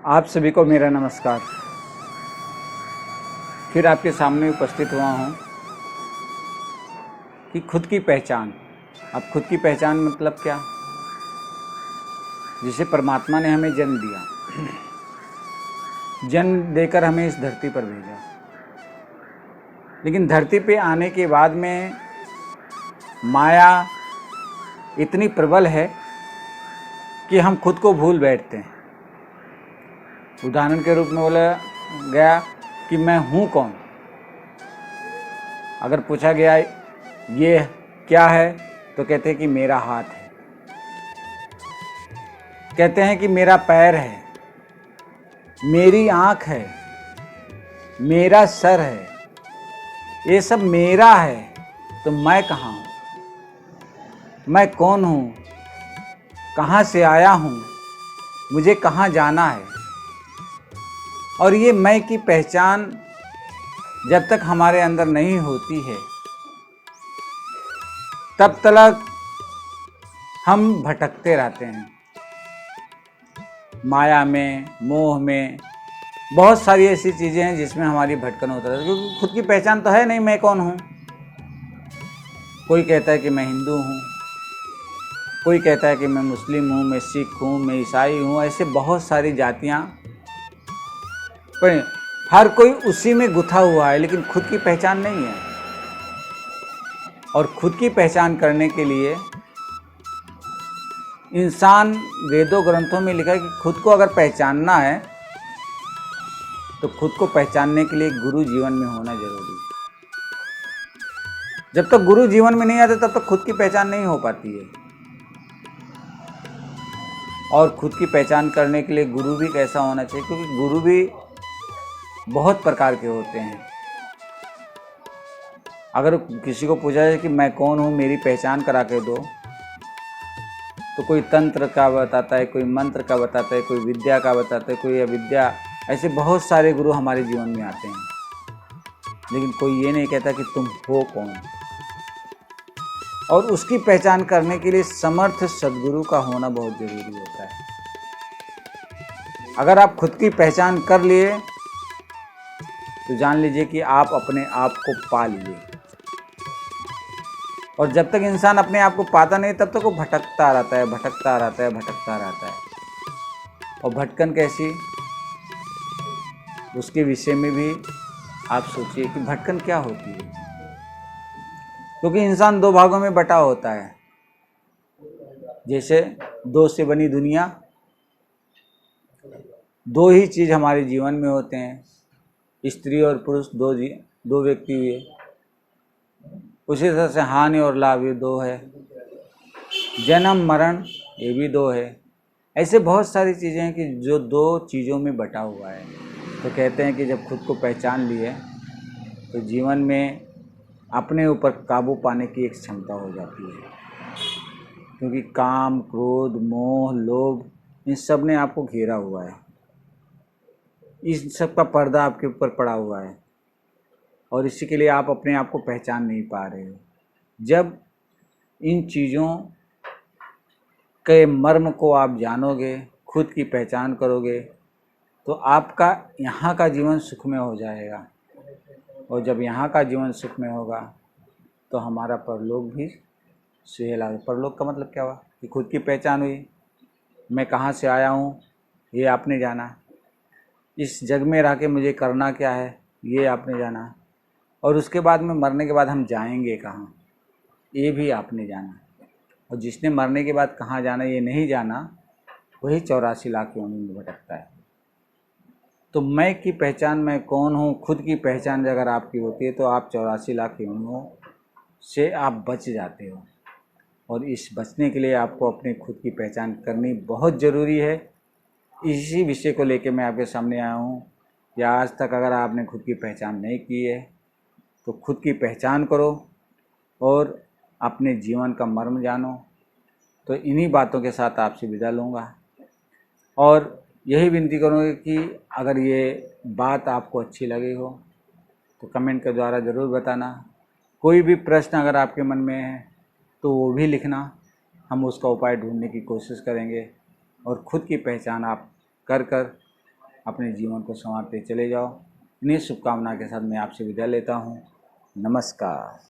आप सभी को मेरा नमस्कार। फिर आपके सामने उपस्थित हुआ हूँ कि खुद की पहचान। अब खुद की पहचान मतलब क्या? जिसे परमात्मा ने हमें जन्म दिया, जन्म देकर हमें इस धरती पर भेजा, लेकिन धरती पे आने के बाद में माया इतनी प्रबल है कि हम खुद को भूल बैठते हैं। उदाहरण के रूप में बोला गया कि मैं हूँ कौन। अगर पूछा गया ये क्या है तो कहते हैं कि मेरा हाथ है, कहते हैं कि मेरा पैर है, मेरी आँख है, मेरा सर है। ये सब मेरा है, तो मैं कहाँ हूँ? मैं कौन हूँ? कहाँ से आया हूँ? मुझे कहाँ जाना है? और ये मैं की पहचान जब तक हमारे अंदर नहीं होती है तब तक हम भटकते रहते हैं माया में, मोह में। बहुत सारी ऐसी चीज़ें हैं जिसमें हमारी भटकन होता है, क्योंकि खुद की पहचान तो है नहीं मैं कौन हूँ। कोई कहता है कि मैं हिंदू हूँ, कोई कहता है कि मैं मुस्लिम हूँ, मैं सिख हूँ, मैं ईसाई हूँ। ऐसे बहुत सारी जातियाँ, पर हर कोई उसी में गुथा हुआ है, लेकिन खुद की पहचान नहीं है। और खुद की पहचान करने के लिए इंसान, वेदों ग्रंथों में लिखा है कि खुद को अगर पहचानना है तो खुद को पहचानने के लिए गुरु जीवन में होना जरूरी है। जब तक गुरु जीवन में नहीं आते तब तक खुद की पहचान नहीं हो पाती है। और खुद की पहचान करने के लिए गुरु भी कैसा होना चाहिए, क्योंकि गुरु भी बहुत प्रकार के होते हैं। अगर किसी को पूछा जाए कि मैं कौन हूँ, मेरी पहचान करा के दो, तो कोई तंत्र का बताता है, कोई मंत्र का बताता है, कोई विद्या का बताता है, कोई अविद्या। ऐसे बहुत सारे गुरु हमारे जीवन में आते हैं, लेकिन कोई ये नहीं कहता कि तुम हो कौन। और उसकी पहचान करने के लिए समर्थ सद्गुरु का होना बहुत जरूरी होता है। अगर आप खुद की पहचान कर लिए तो जान लीजिए कि आप अपने आप को पा लिए। और जब तक इंसान अपने आप को पाता नहीं तब तक वो भटकता रहता है, भटकता रहता है, भटकता रहता है। और भटकन कैसी, उसके विषय में भी आप सोचिए कि भटकन क्या होती है। क्योंकि इंसान दो भागों में बटा होता है। जैसे दो से बनी दुनिया, दो ही चीज़ हमारे जीवन में होते हैं, स्त्री और पुरुष, दो व्यक्ति हुए। उसी तरह से हानि और लाभ, ये दो है। जन्म मरण, ये भी दो है। ऐसे बहुत सारी चीज़ें हैं कि जो दो चीज़ों में बटा हुआ है। तो कहते हैं कि जब खुद को पहचान लिए तो जीवन में अपने ऊपर काबू पाने की एक क्षमता हो जाती है। क्योंकि काम, क्रोध, मोह, लोभ, इन सब ने आपको घेरा हुआ है। इस सब का पर्दा आपके ऊपर पड़ा हुआ है, और इसी के लिए आप अपने आप को पहचान नहीं पा रहे हो। जब इन चीज़ों के मर्म को आप जानोगे, खुद की पहचान करोगे, तो आपका यहाँ का जीवन सुखमय हो जाएगा। और जब यहाँ का जीवन सुखमय होगा तो हमारा परलोक भी सुहेला। परलोक का मतलब क्या हुआ कि खुद की पहचान हुई, मैं कहाँ से आया हूँ ये आपने जाना, इस जग में रह के मुझे करना क्या है ये आपने जाना, और उसके बाद में मरने के बाद हम जाएंगे कहाँ ये भी आपने जाना। और जिसने मरने के बाद कहाँ जाना ये नहीं जाना, वही 84 लाख योनि में भटकता है। तो मैं की पहचान, मैं कौन हूँ, खुद की पहचान अगर आपकी होती है तो आप 84 लाख योनियों से आप बच जाते हो। और इस बचने के लिए आपको अपने खुद की पहचान करनी बहुत ज़रूरी है। इसी विषय को लेकर मैं आपके सामने आया हूँ कि आज तक अगर आपने खुद की पहचान नहीं की है तो खुद की पहचान करो और अपने जीवन का मर्म जानो। तो इन्हीं बातों के साथ आपसे विदा लूँगा, और यही विनती करूँगी कि अगर ये बात आपको अच्छी लगी हो तो कमेंट के द्वारा ज़रूर बताना। कोई भी प्रश्न अगर आपके मन में है तो वो भी लिखना, हम उसका उपाय ढूंढने की कोशिश करेंगे। और ख़ुद की पहचान आप कर अपने जीवन को संवारते चले जाओ। इन्हीं शुभकामना के साथ मैं आपसे विदा लेता हूँ। नमस्कार।